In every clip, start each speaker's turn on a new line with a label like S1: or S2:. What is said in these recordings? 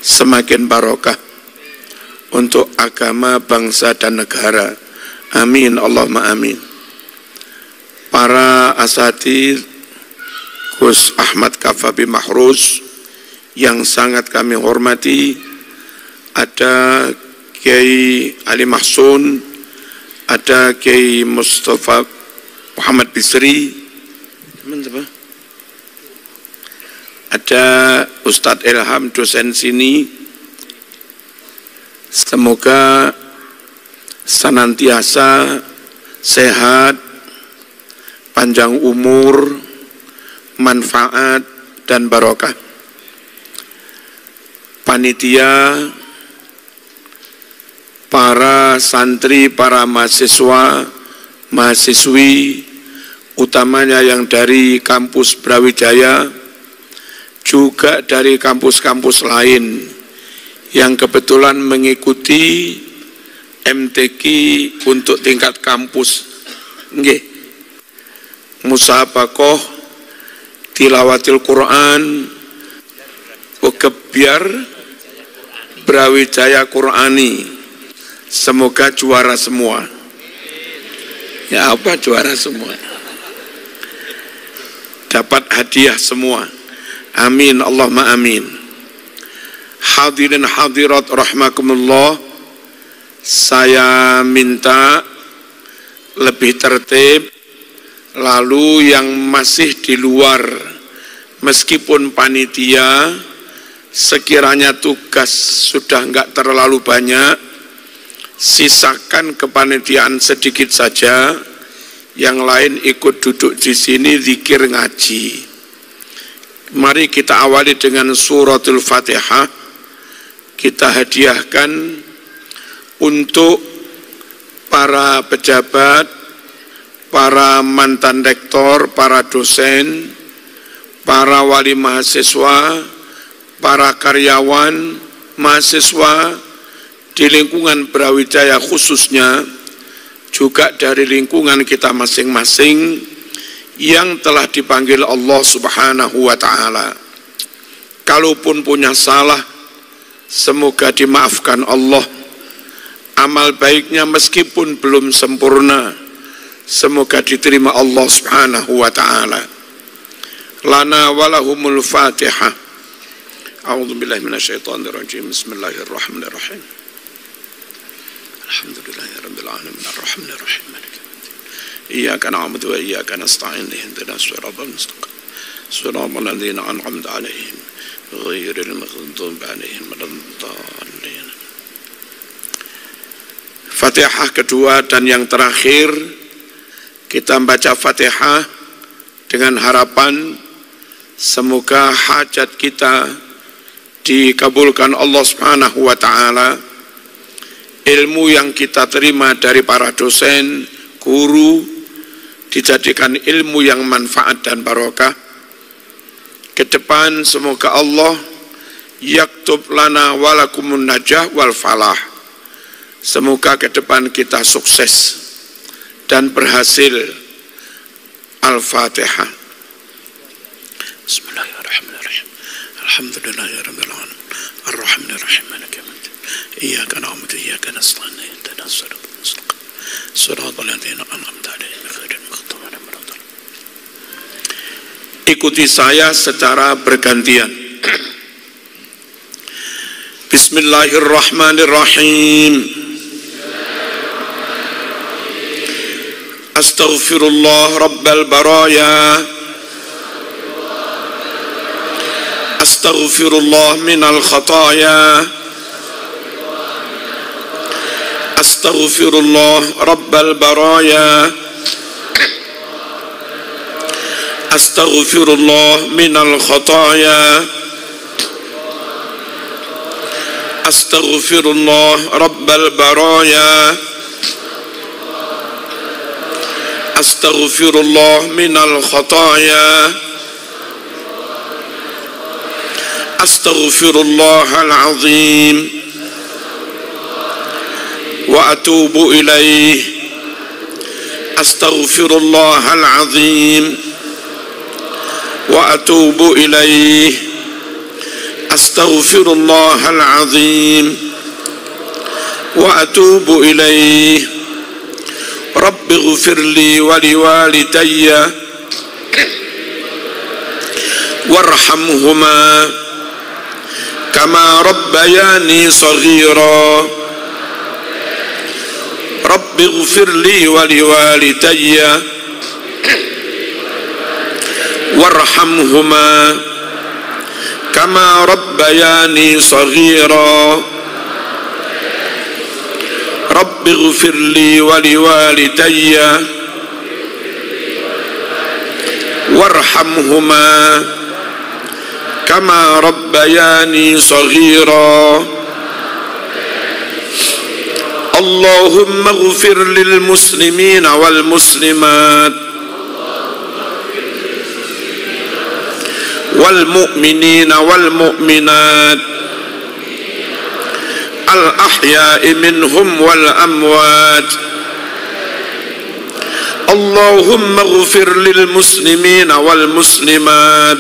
S1: semakin barokah untuk agama, bangsa, dan negara. Amin, Allahumma amin. Para asatidz Gus Ahmad Kafabi Mahruz yang sangat kami hormati, ada Kiai Ali Mahsun, ada Kiai Mustafa Muhammad Bisri, ada Ustadz Ilham dosen sini. Semoga senantiasa sehat, panjang umur, manfaat dan barokah. Panitia, para santri, para mahasiswa, mahasiswi, utamanya yang dari kampus Brawijaya, juga dari kampus-kampus lain yang kebetulan mengikuti MTQ untuk tingkat kampus. Nggih. Musabaqah tilawatil Quran Kebiar Brawijaya Qurani. Semoga juara semua. Ya apa juara semua? Dapat hadiah semua. Amin, Allahumma amin. Hadirin hadirat rahimakumullah, saya minta lebih tertib. Lalu yang masih di luar, meskipun panitia, sekiranya tugas sudah enggak terlalu banyak, sisakan kepanitiaan sedikit saja, yang lain ikut duduk di sini zikir ngaji. Mari kita awali dengan suratul Fatihah. Kita hadiahkan untuk para pejabat, para mantan rektor, para dosen, para wali mahasiswa, para karyawan, mahasiswa di lingkungan Brawijaya khususnya, juga dari lingkungan kita masing-masing yang telah dipanggil Allah Subhanahu wa ta'ala. Kalaupun punya salah, semoga dimaafkan Allah. Amal baiknya meskipun belum sempurna, semoga diterima Allah Subhanahu wa ta'ala. Lana walahumul Fatihah. A'udzubillahi minasyaitonirrajim. Bismillahirrahmanirrahim. Alhamdulillahirabbil alamin arrahmanir rahim maliki yaumiddin. Iyyaka na'budu wa iyyaka nasta'in ihdinas siratal mustaqim. Siratal ladzina an'amta 'alaihim ghairil maghdubi 'alaihim waladdallin. Fatihah kedua dan yang terakhir, kita membaca Fatihah dengan harapan semoga hajat kita dikabulkan Allah Subhanahu wa ta'ala. Ilmu yang kita terima dari para dosen, guru, dijadikan ilmu yang manfaat dan barokah. Ke depan semoga Allah yaktub lana walakumun najah wal falah. Semoga ke depan kita sukses dan berhasil. Al-Fatihah. Bismillahirrahmanirrahim. Alhamdulillahirabbil alamin arrahmanir rahim maliki yaumiddin. Iyyaka na'budu wa iyyaka nasta'in ihdinas siratal mustaqim. Siratal ladzina an'amta 'alaihim ghairil maghdubi 'alaihim waladdallin. Ikuti saya secara bergantian. Bismillahirrahmanirrahim. Astaghfirullah rabbal baraya. Astaghfirullah minal khataya. Astaghfirullah rabbal baraya. Astaghfirullah minal khataya. Astaghfirullah rabbal baraya. Astaghfirullah minal khataya. Astaghfirullahal azim wa atubu ilaih. Astaghfirullahal azim wa atubu ilaih. أستغفر الله العظيم وأتوب إليه. رب اغفر لي ولوالدي وارحمهما كما ربياني صغيرا. رب اغفر لي ولوالدي وارحمهما كما ربياني صغيرا. رب اغفر لي ولوالدي وارحمهما كما ربياني صغيرا. اللهم اغفر للمسلمين والمسلمات والمؤمنين والمؤمنات الأحياء منهم والأموات. اللهم اغفر للمسلمين والمسلمات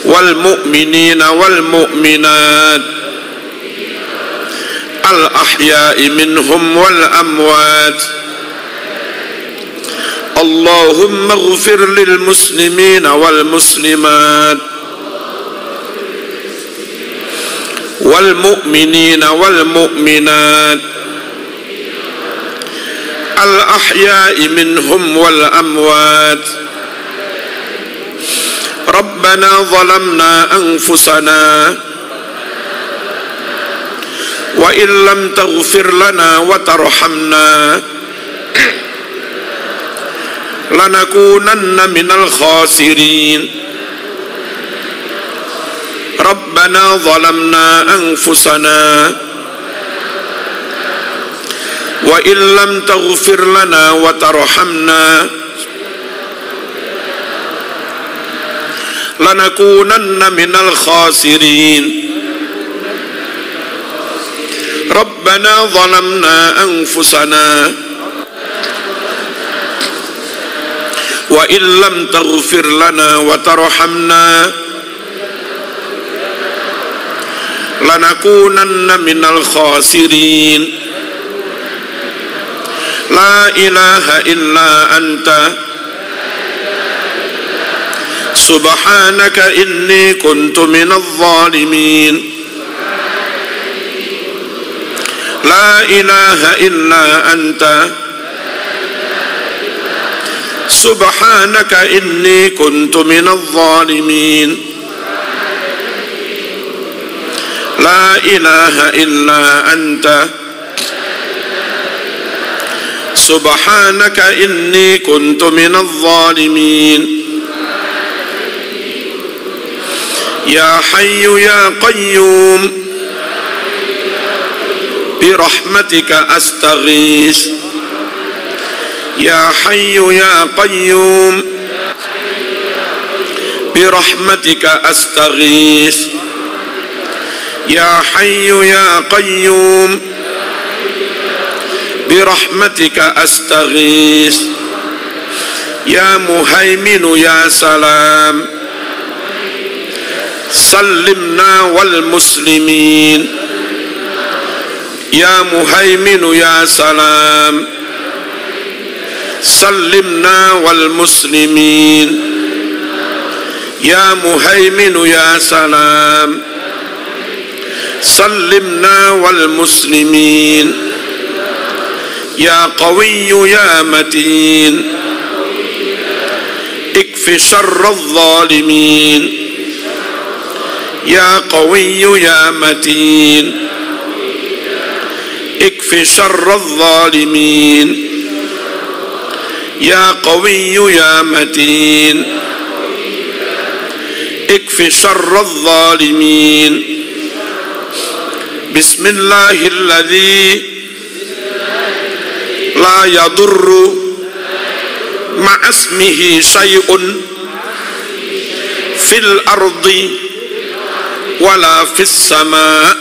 S1: والمؤمنين والمؤمنات الأحياء منهم والأموات. اللهم اغفر للمسلمين والمسلمات والمؤمنين والمؤمنات الأحياء منهم والأموات. ربنا ظلمنا أنفسنا وإن لم تغفر لنا وترحمنا لنكونن من الخاسرين. ربنا ظلمنا أنفسنا وإن لم تغفر لنا وترحمنا لنكونن من الخاسرين. ربنا ظلمنا أنفسنا وإن لم تغفر لنا وترحمنا لنكونن من الخاسرين. لا إله إلا أنت سبحانك إني كنت من الظالمين. لا إله إلا أنت سبحانك إني كنت من الظالمين. لا إله إلا أنت سبحانك إني كنت من الظالمين. يا حي يا قيوم برحمتك أستغيث. يا حي يا قيوم برحمتك أستغيث. يا حي يا قيوم برحمتك أستغيث. يا مهيمن يا سلام سلمنا والمسلمين. يا مهيمن يا سلام سلمنا والمسلمين. يا مهيمن يا سلام سلمنا والمسلمين. يا قوي يا متين اكف شر الظالمين. يا قوي يا متين اكف شر الظالمين. يا قوي يا متين اكف شر الظالمين. بسم الله الذي لا يضر مع اسمه شيء في الأرض ولا في السماء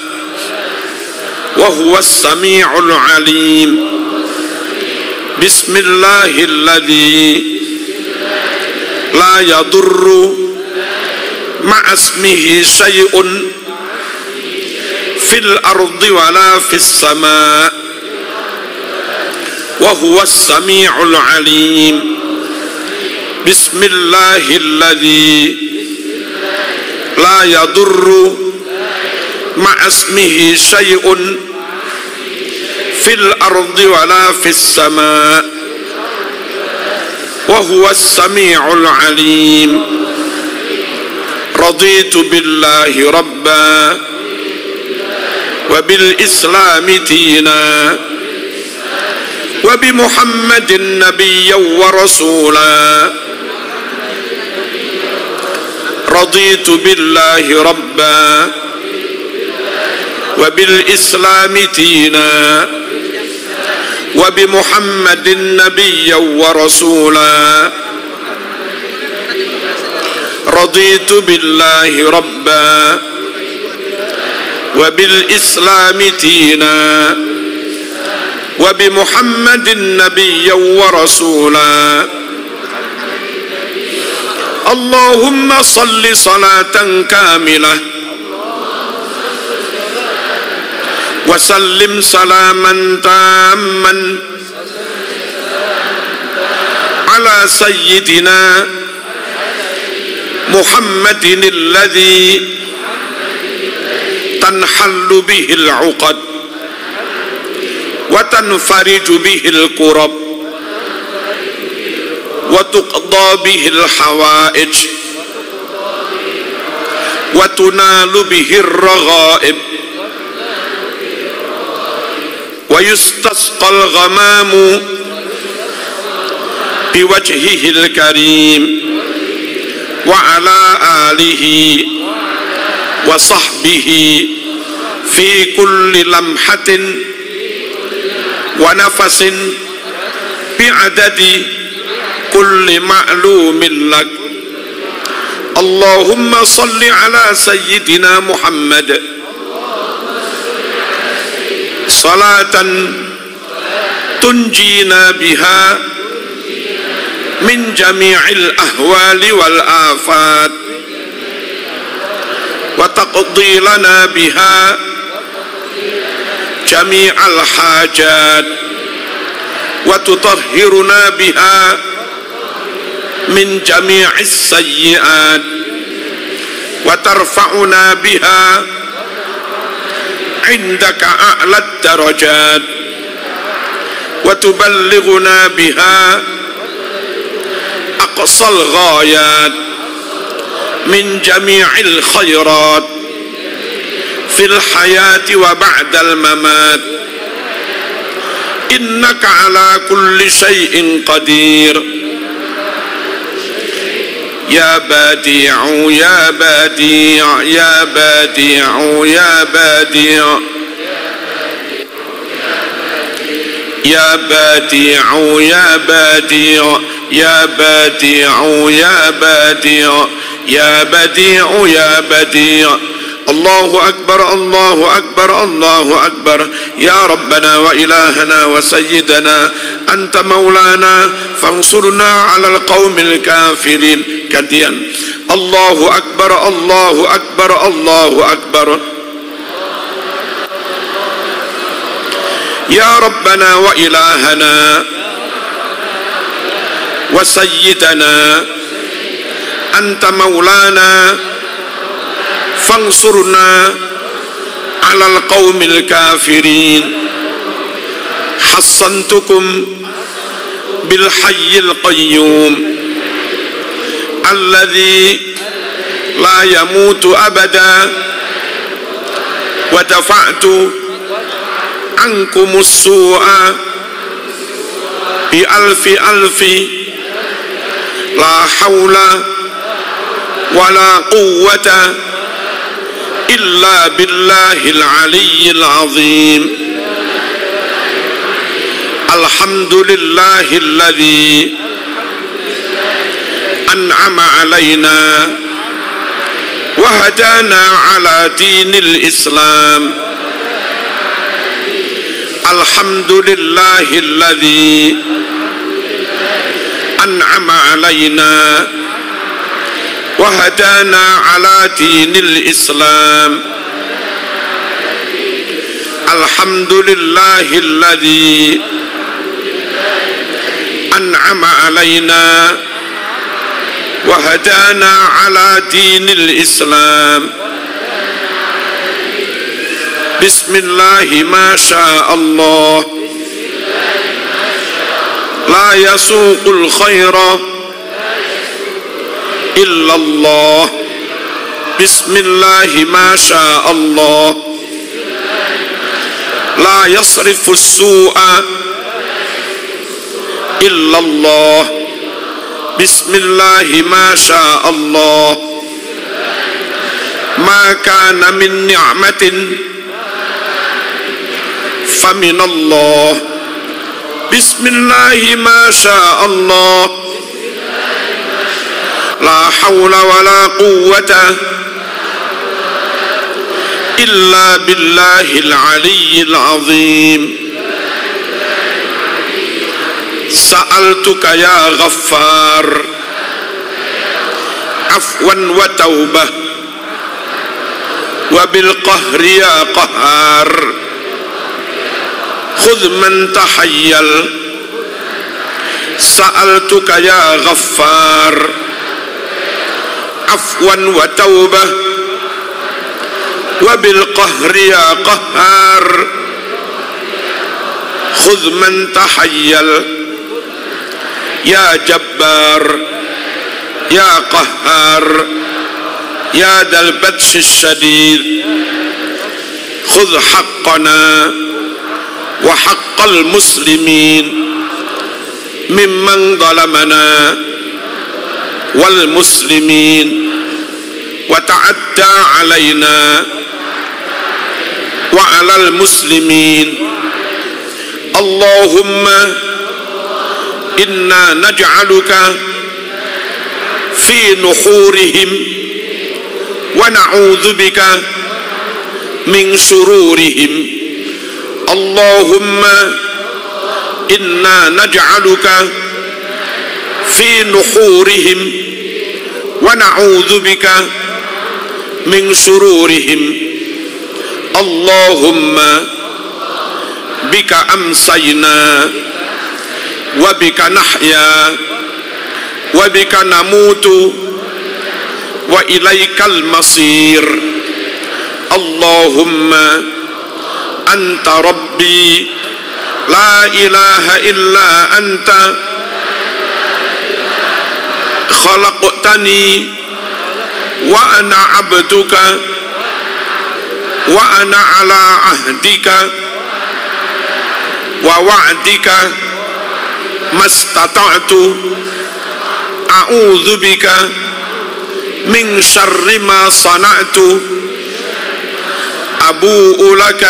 S1: وهو السميع العليم. بسم الله الذي لا يضر مع اسمه شيء في الأرض ولا في السماء وهو السميع العليم بسم الله الذي لا يضر مع اسمه شيء في الأرض ولا في السماء وهو السميع العليم رضيت بالله ربا وبالإسلام دينا وبمحمد نبيا ورسولا رضيت بالله ربا وبالإسلام دينا وبمحمد نبيا ورسولا رضيت بالله ربا وبالإسلام دينا وبمحمد نبيا ورسولا اللهم صل صلاة كاملة وسلم سلاما تاما على سيدنا محمد الذي تنحل به العقد وتنفرج به الكرب وتقضى به الحوائج وتنال به الرغائب ويستسقى الغمام بوجهه الكريم وعلى آله وصحبه في كل لمحة ونفس بعدد كل معلوم لك اللهم صل على سيدنا محمد صلاة تنجينا بها من جميع الأهوال والآفات وتقضي لنا بها جميع الحاجات وتطهرنا بها من جميع السيئات وترفعنا بها عندك أعلى الدرجات وتبلغنا بها أقصى الغايات من جميع الخيرات في الحياة وبعد الممات إنك على كل شيء قدير يا بديع يا بديع يا بديع يا بديع يا بديع يا بديع يا بديع يا بديع يا بديع يا بديع الله أكبر الله أكبر الله أكبر يا ربنا وإلهنا وسيدنا أنت مولانا فانصرنا على القوم الكافرين كديا الله أكبر الله أكبر الله أكبر يا ربنا وإلهنا وسيدنا أنت مولانا فانصرنا على القوم الكافرين حصنتكم بالحي القيوم الذي لا يموت أبدا ودفعت عنكم السوء بألف ألف لا حول ولا قوة إلا بالله العلي العظيم الحمد لله الذي أنعم علينا وهدانا على دين الإسلام الحمد لله الذي أنعم علينا وهدانا على دين الإسلام الحمد لله الذي أنعم علينا وهدانا على دين الإسلام بسم الله ما شاء الله لا يسوق الخير إلا الله بسم الله ما شاء الله لا يصرف السوء إلا الله بسم الله ما شاء الله ما كان من نعمة فمن الله بسم الله ما شاء الله لا حول ولا قوة إلا بالله العلي العظيم سألتك يا غفار عفوا وتوبة وبالقهر يا قهار خذ من تحيل سألتك يا غفار عفوا وتوبة وبالقهر يا قهار خذ من تحيل يا جبار يا قهار يا ذا البطش الشديد خذ حقنا وحق المسلمين ممن ظلمنا والمسلمين وتعدى علينا وعلى المسلمين اللهم إنا نجعلك في نحورهم ونعوذ بك من شرورهم اللهم إنا نجعلك في نحورهم ونعوذ بك من شرورهم اللهم بك أمسينا وبك نحيا وبك نموت وإليك المصير اللهم أنت ربي لا إله إلا أنت خلقتني وأنا عبدك وأنا على عهدك ووعدك ما استطعت أعوذ بك من شر ما صنعت أبوء لك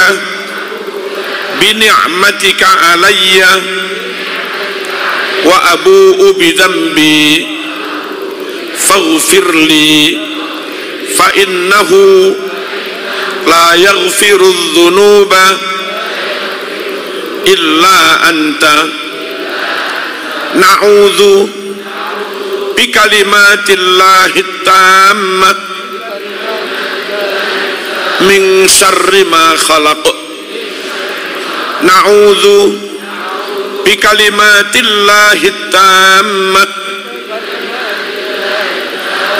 S1: بنعمتك علي وأبوء بذنبي فاغفر لي فإنه لا يغفر الذنوب إلا أنت نعوذ بكلمات الله التامة من شر ما خلق نعوذ بكلمات الله التامة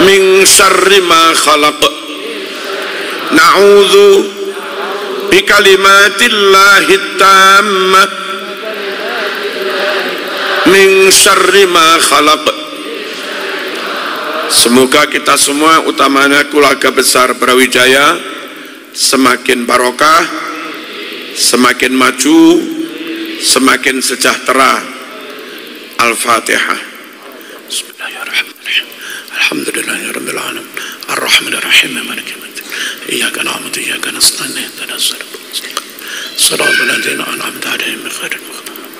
S1: من شر ما خلق نعوذ بكلمات الله التامة من شر ما خلق. Semoga kita semua, utamanya keluarga besar Brawijaya, semakin barokah, semakin maju, semakin sejahtera. Al-Fatihah. Bismillahirrahmanirrahim. Alhamdulillahirabbil alamin. Ar-Rahmanir Rahim. Maliki yaumiddin. Iyyaka na'budu wa iyyaka nasta'in. Ihdinas siratal mustaqim. Shiratal ladzina an'amta 'alaihim ghairil maghdubi 'alaihim.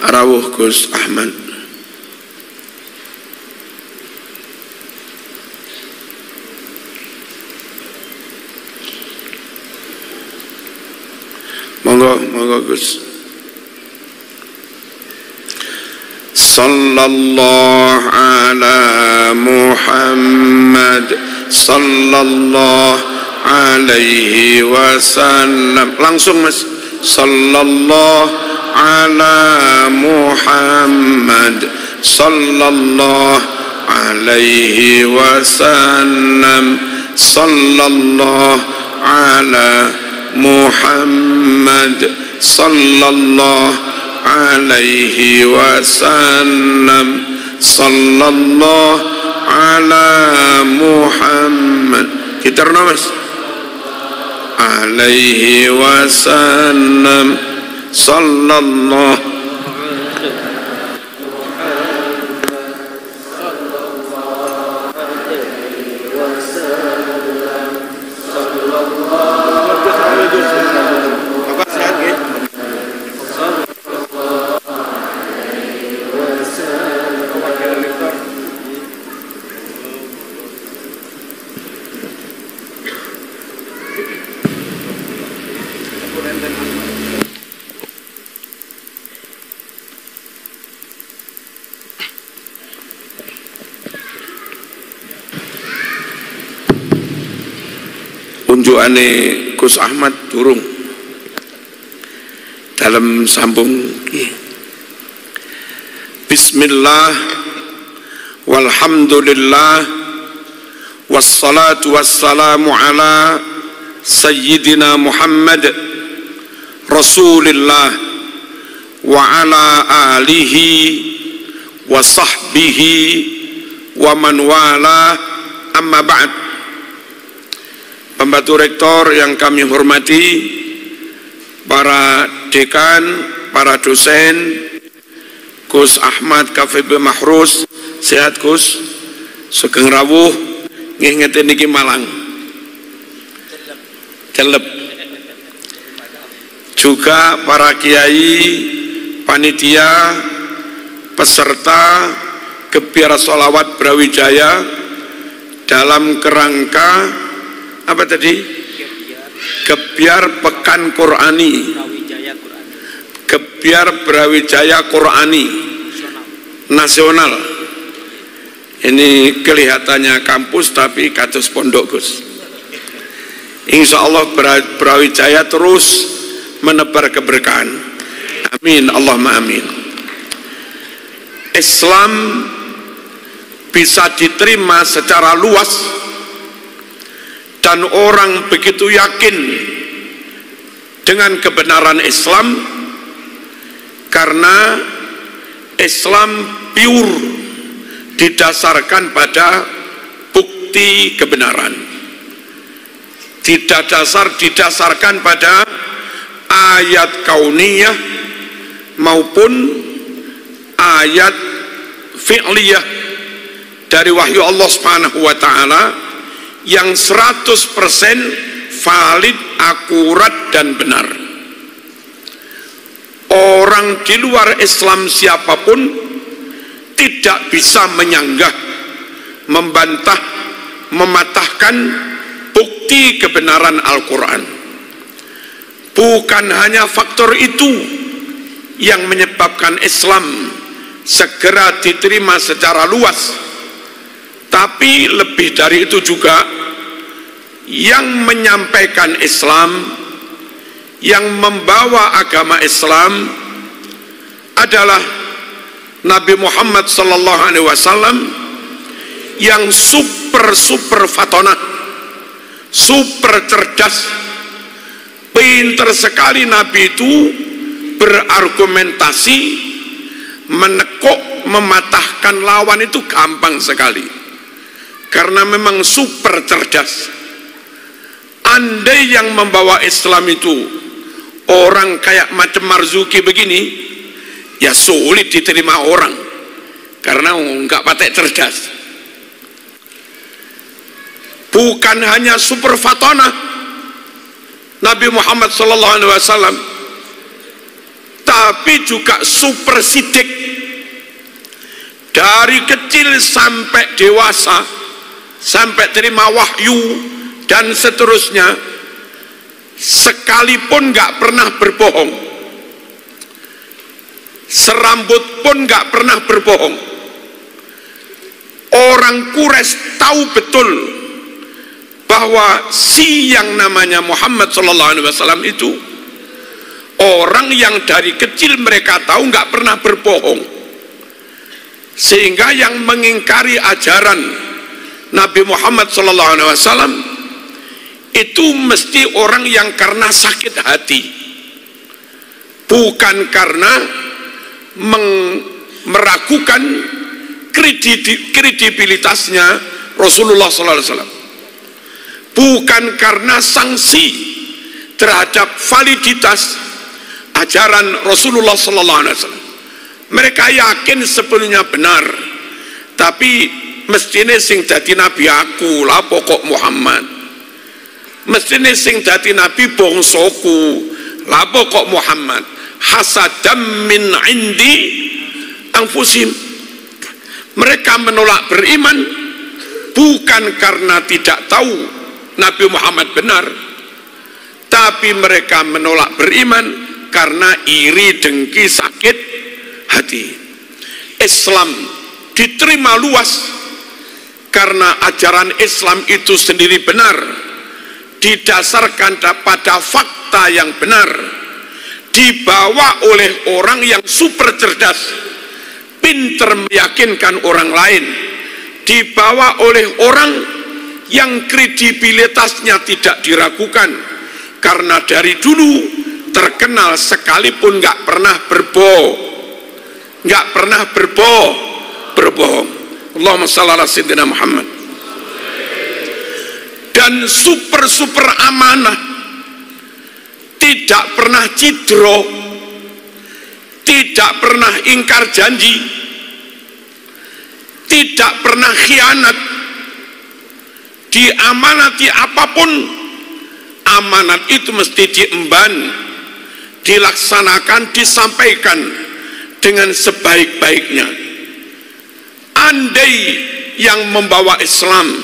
S1: Rawuh Gus Ahmad. Monggo Gus. Sallallahu ala Muhammad sallallahu alaihi wasallam. Langsung Mas. Sallallahu ala Muhammad sallallahu alaihi wasallam. Sallallahu ala Muhammad sallallahu alaihi wasallam. Sallallahu ala Muhammad. Kita Mas. Alaihi wasallam. Sallallahu unjukane Gus Ahmad durung dalam sambung. Bismillah walhamdulillah wassalatu wassalamu ala sayyidina Muhammad Rasulillah wa ala alihi wa sahbihi wa man wala, amma ba'd. Pembantu rektor yang kami hormati, para dekan, para dosen, Gus Ahmad KVB Mahrus, sehat Gus, sugeng rawuh, ngeten niki Malang. Celep. Juga para kiai, panitia, peserta Gebiar Sholawat Brawijaya dalam kerangka apa tadi? Gebiar Pekan Qur'ani. Gebiar Brawijaya Qur'ani nasional. Ini kelihatannya kampus tapi kados pondok Gus. Insya Allah Brawijaya terus menebar keberkahan. Amin, Allahumma amin. Islam bisa diterima secara luas dan orang begitu yakin dengan kebenaran Islam karena Islam pure, didasarkan pada bukti kebenaran, didasarkan pada ayat kauniyah maupun ayat fi'liyah dari wahyu Allah Subhanahu wa taala yang 100% valid, akurat dan benar. Orang di luar Islam siapapun tidak bisa menyanggah, membantah, mematahkan bukti kebenaran Al-Quran. Bukan hanya faktor itu yang menyebabkan Islam segera diterima secara luas, tapi lebih dari itu juga yang menyampaikan Islam, yang membawa agama Islam adalah Nabi Muhammad sallallahu alaihi wasallam yang super fatona, super cerdas, pinter sekali. Nabi itu berargumentasi, menekuk, mematahkan lawan itu gampang sekali karena memang super cerdas. Andai yang membawa Islam itu orang kayak macam Marzuki begini, ya sulit diterima orang karena enggak patek cerdas. Bukan hanya super fatona Nabi Muhammad sallallahu alaihi wasallam, tapi juga super sidik. Dari kecil sampai dewasa, sampai terima wahyu dan seterusnya, sekalipun nggak pernah berbohong, serambut pun nggak pernah berbohong. Orang Quraisy tahu betul bahwa si yang namanya Muhammad SAW itu orang yang dari kecil mereka tahu nggak pernah berbohong, sehingga yang mengingkari ajaran Nabi Muhammad SAW itu mesti orang yang karena sakit hati, bukan karena meragukan kredibilitasnya Rasulullah SAW, bukan karena sanksi terhadap validitas ajaran Rasulullah SAW. Mereka yakin sepenuhnya benar, tapi mestine sing dadi nabi aku lah pokok Muhammad, mestine sing dadi nabi bangsaku lah pokok Muhammad. Hasadam min indi anfusim. Mereka menolak beriman bukan karena tidak tahu Nabi Muhammad benar, tapi mereka menolak beriman karena iri, dengki, sakit hati. Islam diterima luas karena ajaran Islam itu sendiri benar, didasarkan pada fakta yang benar, dibawa oleh orang yang super cerdas, pinter meyakinkan orang lain, dibawa oleh orang yang kredibilitasnya tidak diragukan, karena dari dulu terkenal sekalipun nggak pernah berbohong. Allahumma shalli ala sayyidina Muhammad. Dan super amanah, tidak pernah cidro, tidak pernah ingkar janji, tidak pernah khianat. Diamanati apapun, amanat itu mesti diemban, dilaksanakan, disampaikan dengan sebaik-baiknya. Andai yang membawa Islam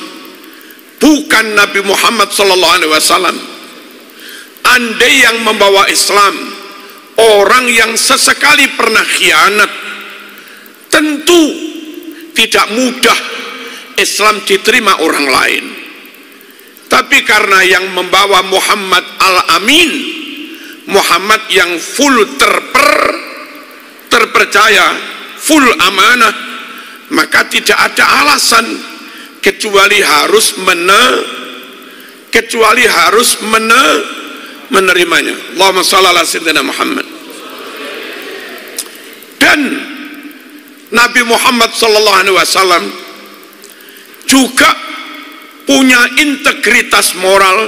S1: bukan Nabi Muhammad SAW, andai yang membawa Islam orang yang sesekali pernah khianat, tentu tidak mudah Islam diterima orang lain. Tapi karena yang membawa Muhammad Al-Amin, Muhammad yang full terpercaya, full amanah, maka tidak ada alasan kecuali harus menerimanya. Allahumma shalli ala sayyidina Muhammad. Dan Nabi Muhammad SAW juga punya integritas moral,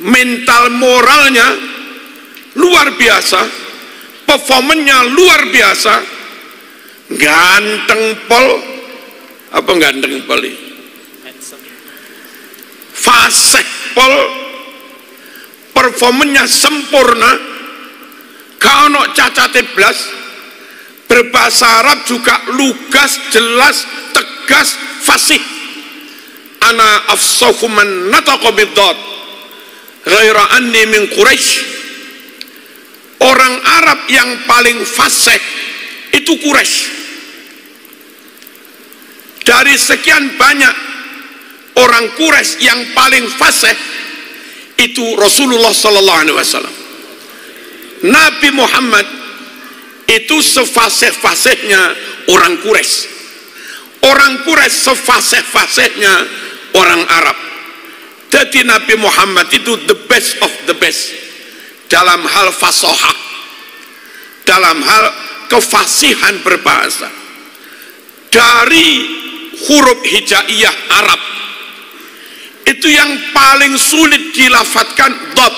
S1: mental moralnya luar biasa, performanya luar biasa, ganteng pol, fasih pol, performanya sempurna, kalau cacate blas, berbahasa Arab juga lugas, jelas, tegas, fasih. Ana afsahu man nataqa bid-dad ghaira anni min Quraisy. Orang Arab yang paling fasih itu Quraisy. Dari sekian banyak orang Quraisy yang paling fasih itu Rasulullah SAW. Nabi Muhammad itu sefasih-fasihnya orang Quraisy. Orang Quraisy sefasih-fasihnya orang Arab. Jadi Nabi Muhammad itu the best of the best dalam hal fasahah, dalam hal kefasihan berbahasa. Dari huruf hijaiyah Arab itu yang paling sulit dilafadzkan dot,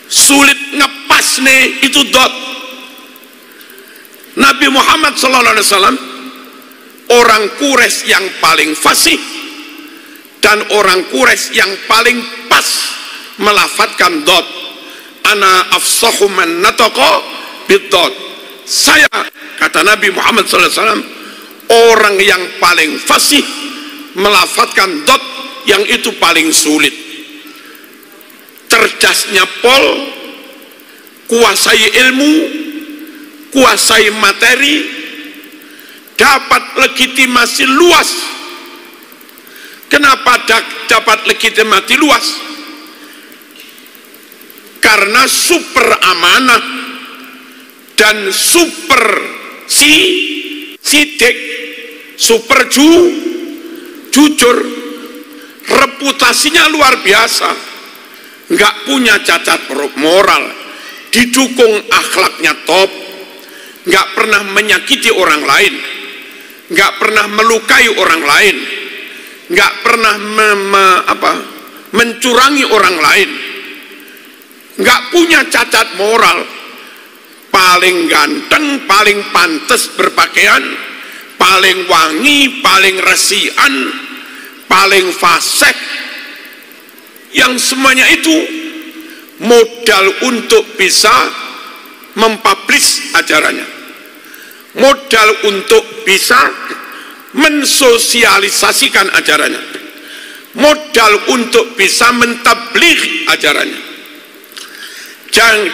S1: sulit ngepas nih itu dot. Nabi Muhammad SAW orang Quraisy yang paling fasih dan orang Quraisy yang paling pas melafadzkan dot. Ana afsahu man nataqa bid-dot. Saya, kata Nabi Muhammad SAW, orang yang paling fasih melafadzkan dot yang itu paling sulit. Cerdasnya pol, kuasai ilmu, kuasai materi, dapat legitimasi luas. Kenapa dapat legitimasi luas? Karena super amanah dan super sidik, super jujur, reputasinya luar biasa, nggak punya cacat moral, didukung akhlaknya top, nggak pernah menyakiti orang lain, nggak pernah melukai orang lain, nggak pernah mencurangi orang lain, nggak punya cacat moral, paling ganteng, paling pantas berpakaian, paling wangi, paling resian, paling fasih, yang semuanya itu modal untuk bisa mempublish ajarannya, modal untuk bisa mensosialisasikan ajarannya, modal untuk bisa mentabligh ajarannya.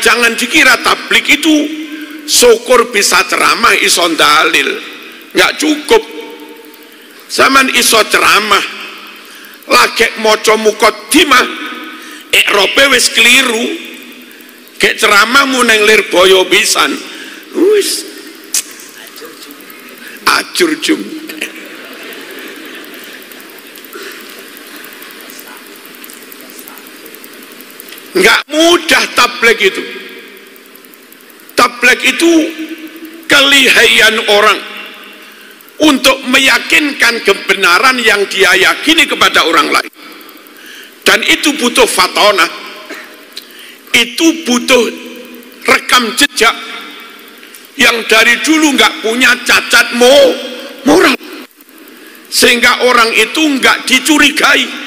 S1: Jangan dikira tabligh itu syukur bisa ceramah iso dalil, nggak cukup. Zaman iso ceramah lagi maca muqaddimah ikrope wis keliru, kayak ceramahmu neng Lirboyo pisan wis ajur jum. Nggak mudah tabligh itu. Tabligh itu kelihayan orang untuk meyakinkan kebenaran yang dia yakini kepada orang lain, dan itu butuh fatonah, itu butuh rekam jejak yang dari dulu nggak punya cacat moral, sehingga orang itu nggak dicurigai,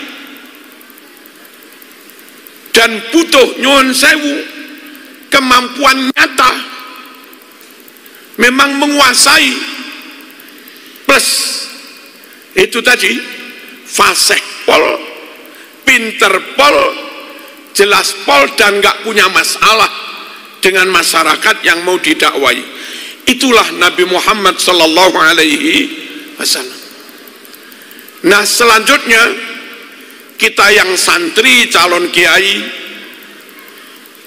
S1: dan butuh nyuwun sewu kemampuan nyata memang menguasai, plus itu tadi fasih pol, pinter pol, jelas pol, dan nggak punya masalah dengan masyarakat yang mau didakwai. Itulah Nabi Muhammad Sallallahu Alaihi Wasallam. Nah, selanjutnya kita yang santri calon kiai,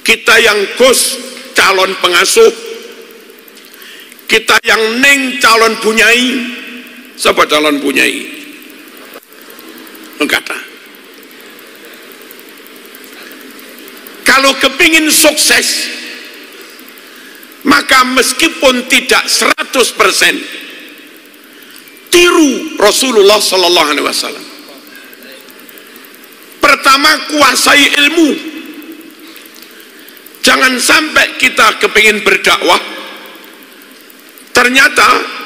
S1: kita yang gus calon pengasuh, kita yang neng calon bunyai. Siapa calon bunyai? Enggak. Kalau kepingin sukses, maka meskipun tidak 100% tiru Rasulullah Sallallahu Alaihi Wasallam. Pertama, kuasai ilmu. Jangan sampai kita kepingin berdakwah, ternyata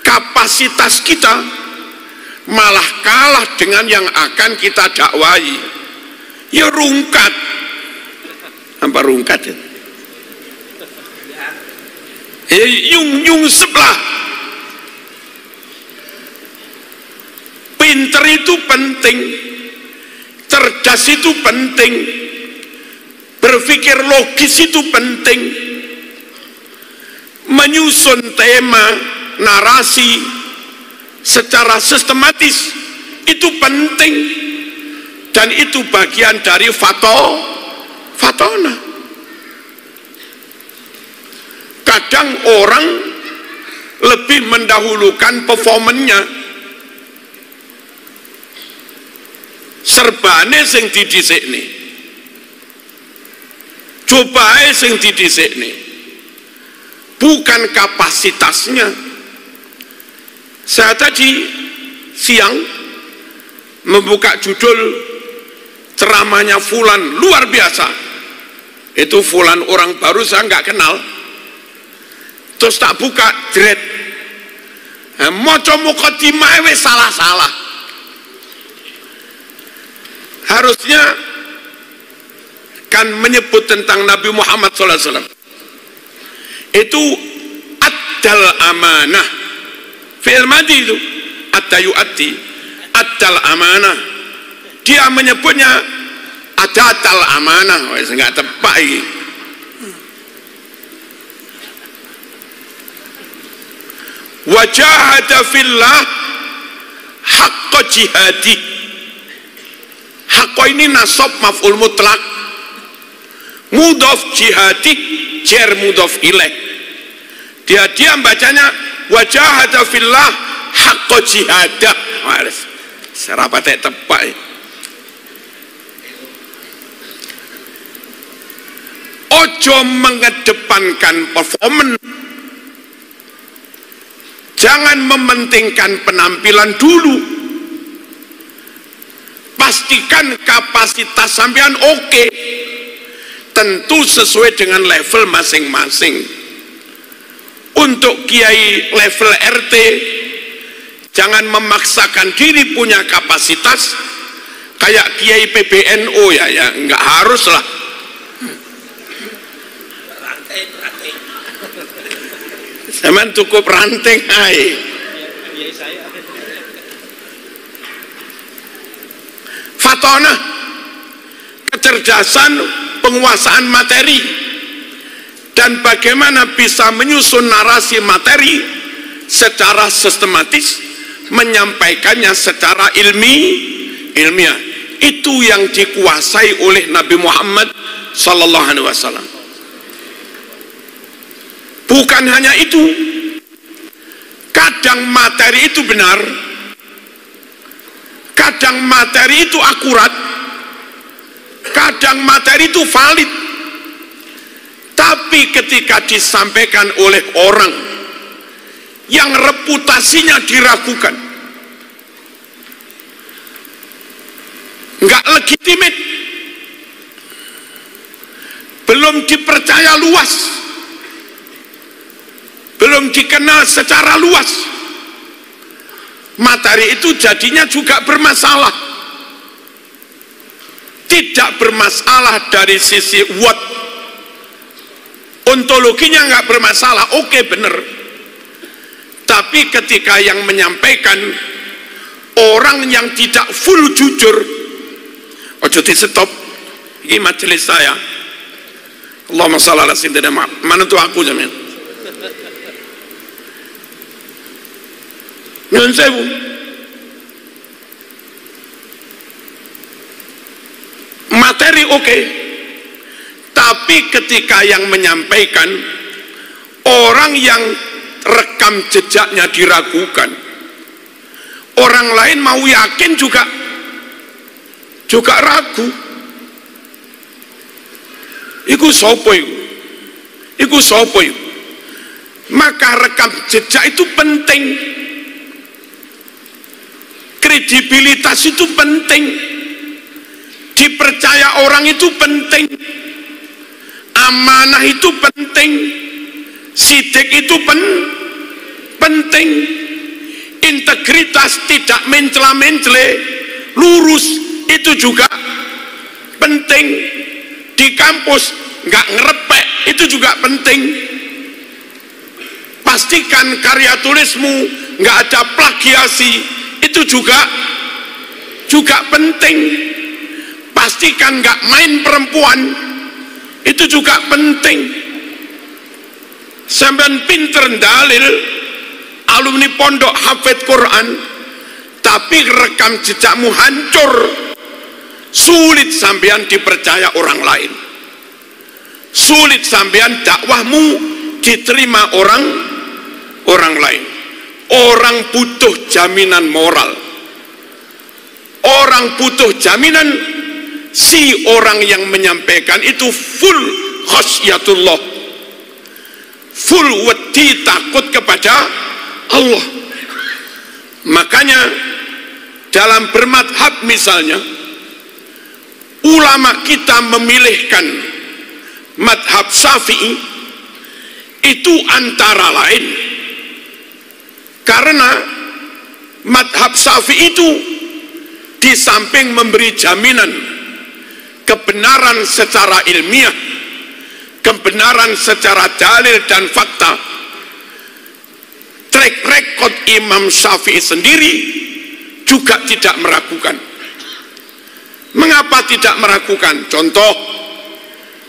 S1: kapasitas kita malah kalah dengan yang akan kita dakwai. Ya rungkat. Apa rungkat ya? Yung sebelah. Pinter itu penting, cerdas itu penting, berpikir logis itu penting, menyusun tema, narasi secara sistematis itu penting, dan itu bagian dari fatona. Kadang orang lebih mendahulukan performanya, serbane sing didhisikne, cobae sing didhisikne, bukan kapasitasnya. Saya tadi siang membuka judul ceramahnya Fulan, luar biasa. Itu Fulan orang baru, saya nggak kenal. Terus tak buka jret, maca muqaddimah wis salah-salah. Harusnya kan menyebut tentang Nabi Muhammad SAW itu addal amanah, fi'il madhi itu adda yu'addi, addal amanah. Dia menyebutnya adatal amanah, wes nggak tepat ini. wa jahada fillah haqqa jihadi. Haqqa ini nasab maf'ul mutlak, mudhaf jihadi jar mudhaf ilaih. Dia bacanya wa jahada fillah haqqa jihada. Serapatek tepak. Ojo mengedepankan performance, jangan mementingkan penampilan dulu. Pastikan kapasitas sampean oke, tentu sesuai dengan level masing-masing. Untuk kiai level RT, jangan memaksakan diri punya kapasitas kayak kiai PBNU ya nggak harus lah. Zaman cukup ranting ae. Fatona, kecerdasan penguasaan materi dan bagaimana bisa menyusun narasi materi secara sistematis, menyampaikannya secara ilmiah. Itu yang dikuasai oleh Nabi Muhammad sallallahu alaihi wasallam. Bukan hanya itu, kadang materi itu benar, kadang materi itu akurat, kadang materi itu valid, tapi ketika disampaikan oleh orang yang reputasinya diragukan, nggak legitimit, belum dipercaya luas, belum dikenal secara luas, materi itu jadinya juga bermasalah. Tidak bermasalah dari sisi what, ontologinya nggak bermasalah, oke bener. Tapi ketika yang menyampaikan orang yang tidak full jujur, ojo di stop. Ini majelis saya. Allahumma shalli ala sayyidina Muhammad. Mana tuh aku jamin? Nyun sewu. Materi oke, tapi ketika yang menyampaikan orang yang rekam jejaknya diragukan, orang lain mau yakin juga ragu. Iku sopo iku? Iku sopo iku? Maka rekam jejak itu penting. Kredibilitas itu penting, dipercaya orang itu penting, amanah itu penting, sidik itu penting, integritas tidak mencela-mencele, lurus itu juga penting, di kampus nggak ngerepek itu juga penting. Pastikan karya tulismu nggak ada plagiasi, itu juga penting. Pastikan nggak main perempuan, itu juga penting. Sampean pinter dalil, alumni pondok hafid Quran, tapi rekam jejakmu hancur, sulit sampean dipercaya orang lain, sulit sampean dakwahmu diterima orang lain. Orang butuh jaminan moral, orang butuh jaminan si orang yang menyampaikan itu full khasyatullah, full wedi takut kepada Allah. Makanya dalam bermadhab misalnya, ulama kita memilihkan madhab Syafi'i itu antara lain karena madhab Syafi'i itu di samping memberi jaminan kebenaran secara ilmiah, kebenaran secara dalil dan fakta, track record Imam Syafi'i sendiri juga tidak meragukan. Mengapa tidak meragukan? Contoh,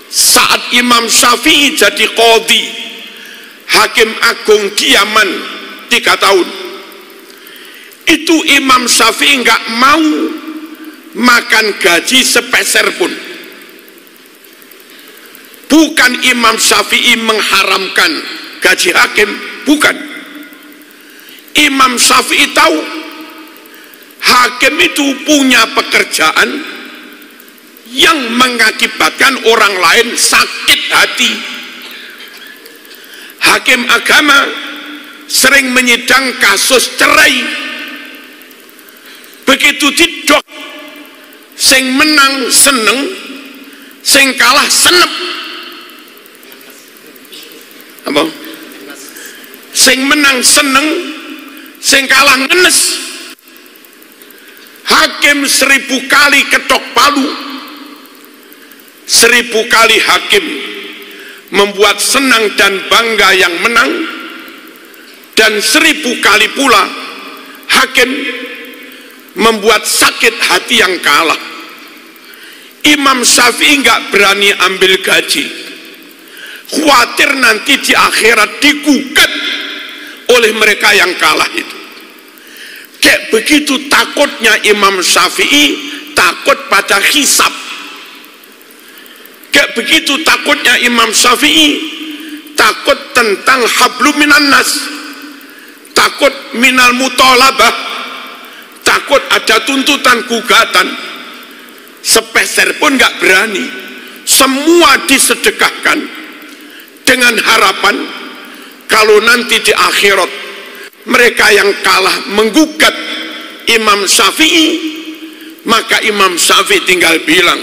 S1: saat Imam Syafi'i jadi qadhi, hakim agung di Yaman 3 tahun. Itu Imam Syafi'i nggak mau makan gaji sepeser pun. Bukan Imam Syafi'i mengharamkan gaji hakim, bukan. Imam Syafi'i tahu hakim itu punya pekerjaan yang mengakibatkan orang lain sakit hati. Hakim agama sering menyidang kasus cerai. Begitu didok, sing menang seneng, sing kalah senep. Apa? Sing menang seneng, sing kalah ngenes. Hakim 1000 kali ketok palu, 1000 kali hakim membuat senang dan bangga yang menang, dan 1000 kali pula hakim membuat sakit hati yang kalah. Imam Syafi'i nggak berani ambil gaji, khawatir nanti di akhirat digugat oleh mereka yang kalah itu. Kayak begitu takutnya Imam Syafi'i, takut pada hisab. Kayak begitu takutnya Imam Syafi'i, takut tentang hablum minan nas, takut minal mutolabah, takut ada tuntutan gugatan. Sepeser pun nggak berani, semua disedekahkan dengan harapan kalau nanti di akhirat mereka yang kalah menggugat Imam Syafi'i, maka Imam Syafi'i tinggal bilang,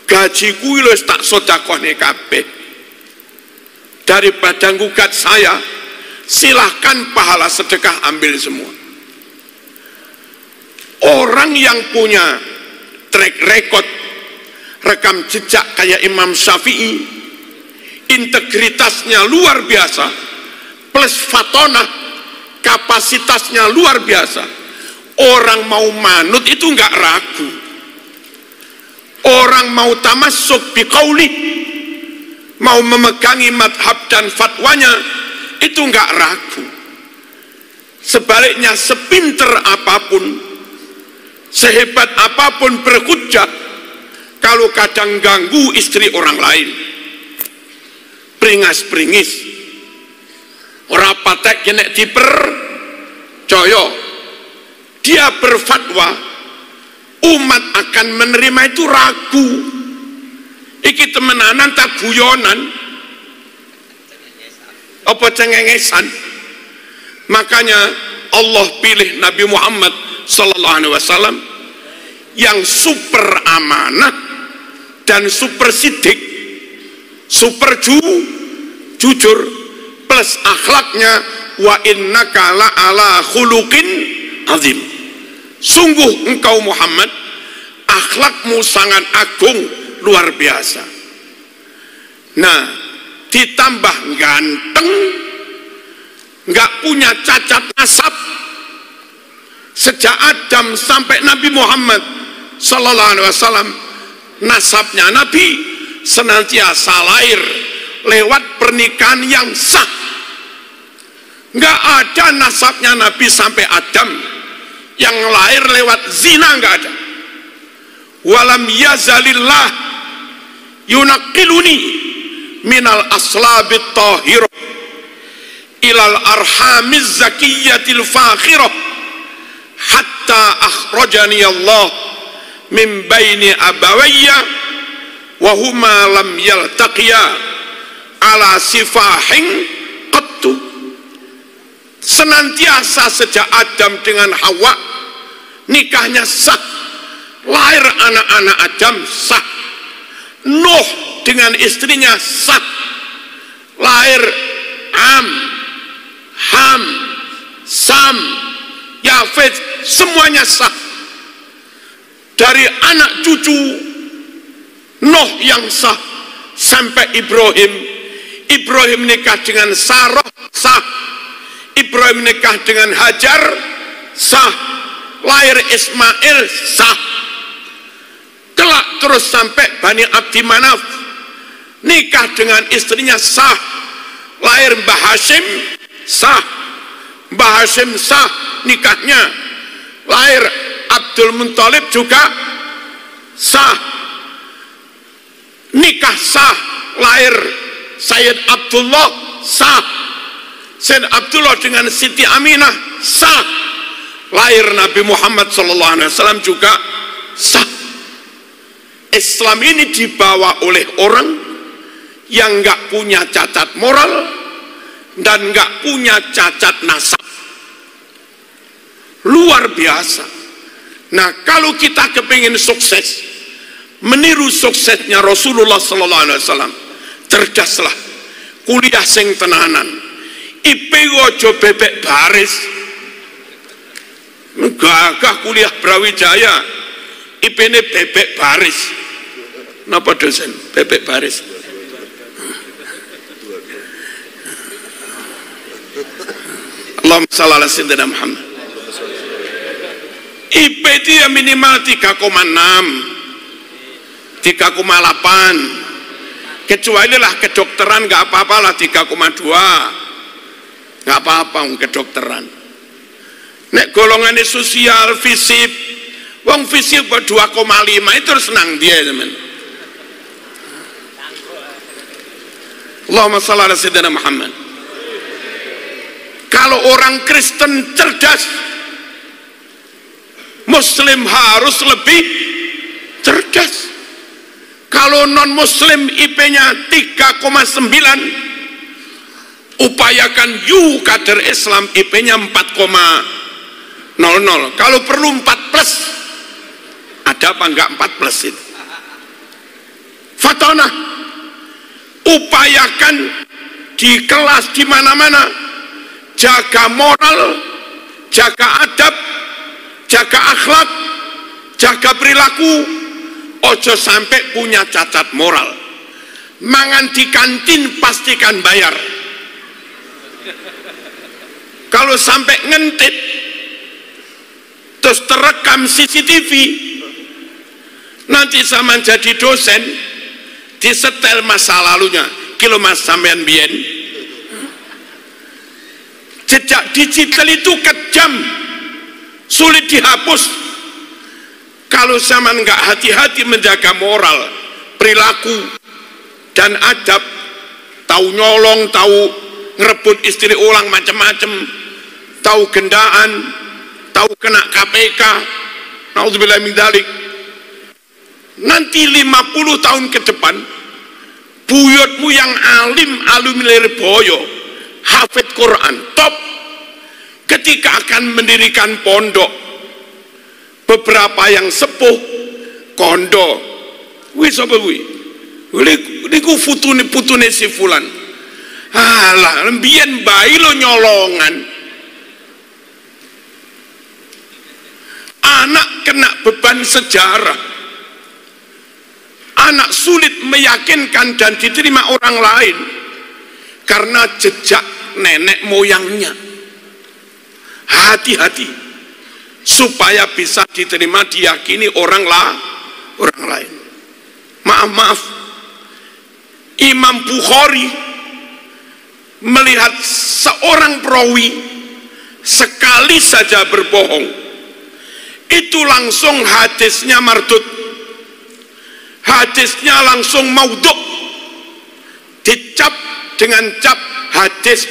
S1: gajiku wis tak sedekahne kabeh, daripada gugat saya, silahkan pahala sedekah ambil semua. Orang yang punya track record, rekam jejak kayak Imam Syafi'i, integritasnya luar biasa, plus fatonah, kapasitasnya luar biasa. Orang mau manut itu nggak ragu. Orang mau tamassuk biqauli, mau memegangi madhab dan fatwanya, itu nggak ragu. Sebaliknya, sepinter apapun, sehebat apapun berhujjah, kalau kadang ganggu istri orang lain, peringas-peringis, ora patek kena dipercaya, dia berfatwa, umat akan menerima itu ragu. Iki temenanan tak guyonan, apa cengengesan. Makanya Allah pilih Nabi Muhammad sallallahu alaihi wasallam yang super amanah dan super sidik, super jujur, plus akhlaknya, wa innaka la ala khuluqin azim. Sungguh engkau Muhammad, akhlakmu sangat agung, luar biasa. Nah, ditambah ganteng, nggak punya cacat nasab. Sejak Adam sampai Nabi Muhammad sallallahu alaihi wasallam, nasabnya Nabi senantiasa lahir lewat pernikahan yang sah. Nggak ada nasabnya Nabi sampai Adam yang lahir lewat zina, nggak ada. Walam yazalillah yunaqiluni minal aslabit tahirah ilal arhamiz zakiyatil fakhirah hatta akhrajani Allah min baini abawayya wa huma lam yaltaqiya ala sifahin qattu. Senantiasa sejak Adam dengan Hawa nikahnya sah, lahir anak-anak Adam sah. Nuh dengan istrinya sah, lahir Am, Ham, Sam, Yafet, semuanya sah. Dari anak cucu Nuh yang sah sampai Ibrahim, Ibrahim nikah dengan Sarah sah, Ibrahim nikah dengan Hajar sah, lahir Ismail sah. Kelak terus sampai Bani Abdi Manaf, nikah dengan istrinya sah, lahir Mbah Hashim sah, Mbah Hashim sah nikahnya, lahir Abdul Muthalib juga sah, nikah sah, lahir Sayyid Abdullah sah, Sayyid Abdullah dengan Siti Aminah sah, lahir Nabi Muhammad SAW juga sah. Islam ini dibawa oleh orang yang nggak punya cacat moral dan nggak punya cacat nasab. Luar biasa. Nah, kalau kita kepingin sukses, meniru suksesnya Rasulullah SAW, cerdaslah, kuliah sing tenanan, IP ojo bebek baris, gagah kuliah Brawijaya, IP ini bebek baris. Napa dosen? Bebek baris. Allahumma shalli ala sayyidina Muhammad. IP dia minimal 3,6, 3,8. Kecuali lah kedokteran nggak apa-apa lah 3,2, nggak apa-apa kedokteran. Nek golongannya sosial, fisip, wong fisip 2,5 itu senang dia teman. Allahumma shalli ala sayyidina Muhammad. Kalau orang Kristen cerdas, Muslim harus lebih cerdas. Kalau non Muslim IP-nya 3,9, upayakan you kader Islam IP-nya 4,00. Kalau perlu 4+. Ada apa enggak 4+ itu? Fatona, upayakan di kelas di mana-mana jaga moral, jaga adab, jaga akhlak, jaga perilaku, ojo sampai punya cacat moral. Mangan di kantin pastikan bayar. Kalau sampai ngentit terus terekam CCTV, nanti sama jadi dosen disetel masa lalunya. Kilo mas sampean bien, jejak digital itu kejam, sulit dihapus. Kalau zaman nggak hati-hati menjaga moral, perilaku dan adab, tahu nyolong, tahu ngerebut istri orang macam-macam, tahu gendaan, tahu kena KPK, naudzubillah min dzalik. Nanti 50 tahun ke depan, buyutmu yang alim Lirboyo, hafid Quran, top, ketika akan mendirikan pondok, beberapa yang sepuh kondo, wis apa kuwi? Niku putune si fulan. Alah, mbiyen bayi lo nyolongan. Anak kena beban sejarah. Anak sulit meyakinkan dan diterima orang lain karena jejak nenek moyangnya. Hati-hati supaya bisa diterima, diyakini orang lain. Maaf, Imam Bukhari melihat seorang perawi sekali saja berbohong, itu langsung hadisnya mardud, hadisnya langsung maudhu', dicap dengan cap hadis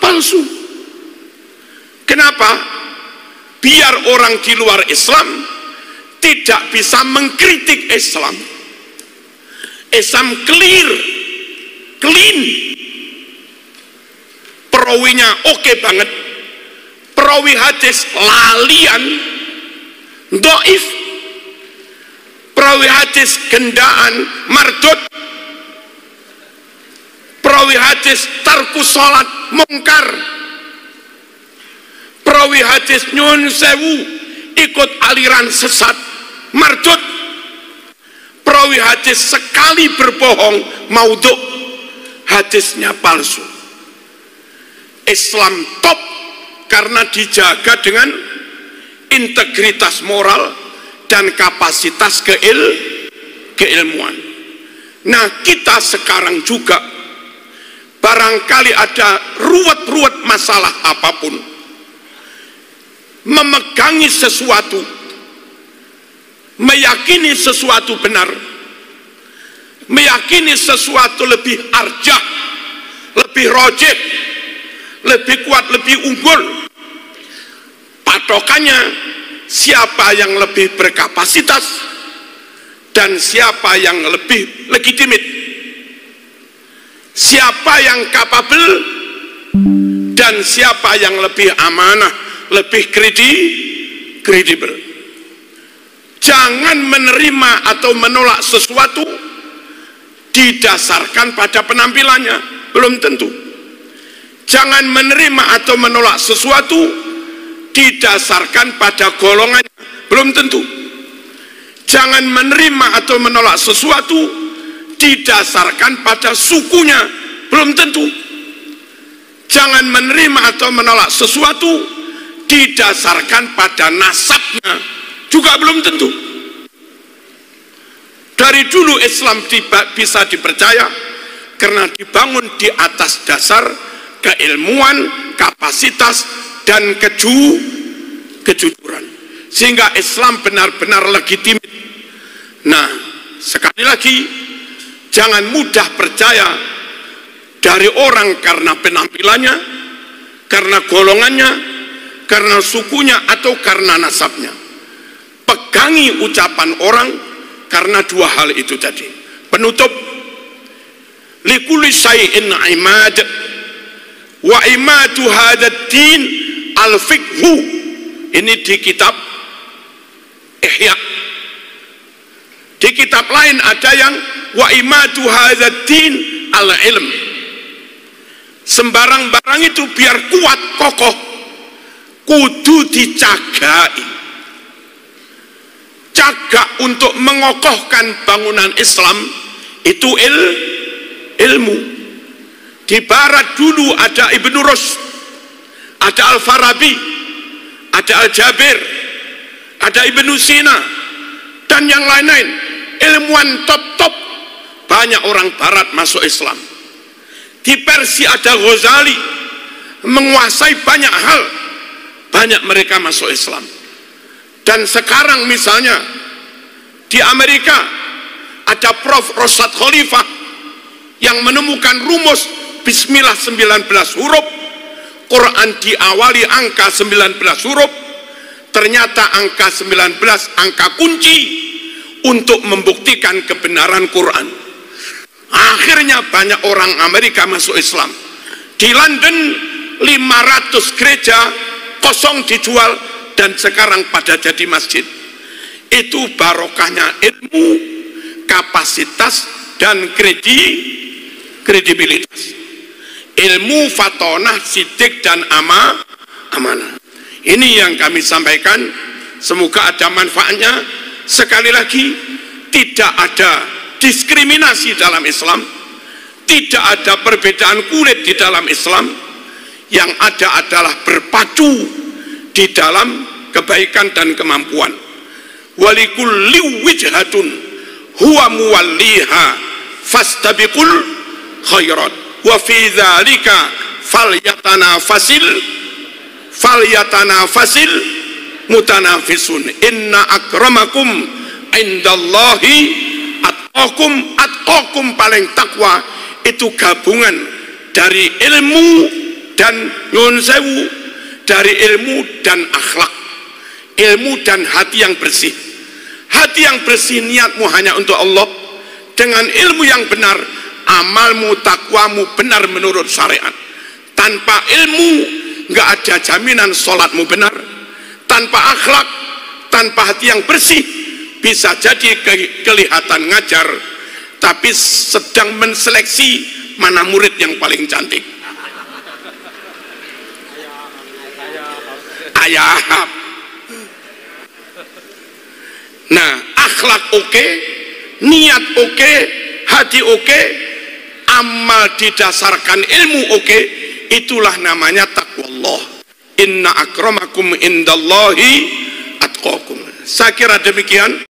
S1: palsu. Kenapa? Biar orang di luar Islam tidak bisa mengkritik Islam. Islam clean, perawinya oke banget, perawi hadis lalian, doif, perawi hadis gendaan, mardud, perawi hadis tarku sholat, mungkar, perawi hadis nyun sewu, ikut aliran sesat, mardud, perawi hadis sekali berbohong, maudhu', hadisnya palsu. Islam top karena dijaga dengan integritas moral dan kapasitas keilmuan. Nah, kita sekarang juga barang barangkali ada ruwet-ruwet masalah apapun, memegangi sesuatu, meyakini sesuatu benar, meyakini sesuatu lebih arjah, lebih rojih, lebih kuat, lebih unggul. Patokannya siapa yang lebih berkapasitas dan siapa yang lebih legitimit, siapa yang kapabel dan siapa yang lebih amanah, lebih kredibel. Jangan menerima atau menolak sesuatu didasarkan pada penampilannya, belum tentu. Jangan menerima atau menolak sesuatu didasarkan pada golongannya, belum tentu. Jangan menerima atau menolak sesuatu didasarkan pada sukunya, belum tentu. Jangan menerima atau menolak sesuatu didasarkan pada nasabnya, juga belum tentu. Dari dulu Islam bisa dipercaya karena dibangun di atas dasar keilmuan, kapasitas, dan kejujuran, sehingga Islam benar-benar legitimit. Nah, sekali lagi, jangan mudah percaya dari orang karena penampilannya, karena golongannya, karena sukunya, atau karena nasabnya. Pegangi ucapan orang karena dua hal itu tadi. Penutup, likulli syai'in imad wa imadu hadzal din al-fiqhu. Ini di kitab Ihya. Di kitab lain ada yang wa imadu hadzal din al-ilm. Sembarang-barang itu biar kuat kokoh kudu dicagai. Jaga untuk mengokohkan bangunan Islam itu ilmu. Di barat dulu ada Ibnu Rushd, ada Al-Farabi, ada Al-Jabir, ada Ibnu Sina, dan yang lain-lain. Ilmuwan top-top. Banyak orang barat masuk Islam. Di Persia ada Ghazali, menguasai banyak hal. Banyak mereka masuk Islam. Dan sekarang misalnya di Amerika ada Prof. Rashad Khalifah yang menemukan rumus Bismillah 19 huruf, Quran diawali angka 19 huruf. Ternyata angka 19 angka kunci untuk membuktikan kebenaran Quran. Akhirnya banyak orang Amerika masuk Islam. Di London 500 gereja kosong dijual dan sekarang pada jadi masjid. Itu barokahnya ilmu, kapasitas, dan kredibilitas. Ilmu, fatonah, sidik, dan amanah. Ini yang kami sampaikan. Semoga ada manfaatnya. Sekali lagi, tidak ada diskriminasi dalam Islam, tidak ada perbedaan kulit di dalam Islam. Yang ada adalah berpacu di dalam kebaikan dan kemampuan. Walikulli wijhatun huwa muwalliha fastabiqul khairat wa fi dzalika falyatanafasil mutanafisun. Inna akramakum indallahi atqakum paling takwa. Itu gabungan dari ilmu dan nyuwun sewu, dari ilmu dan akhlak, ilmu dan hati yang bersih. Hati yang bersih, niatmu hanya untuk Allah. Dengan ilmu yang benar, amalmu, takwamu benar menurut syariat. Tanpa ilmu nggak ada jaminan sholatmu benar. Tanpa akhlak, tanpa hati yang bersih, bisa jadi kelihatan ngajar, tapi sedang menseleksi mana murid yang paling cantik. Ayah. Nah, akhlak oke, niat oke, hati oke, amal didasarkan ilmu oke, itulah namanya taqwallah. Inna akramakum indallahi atqakum. Saya kira demikian.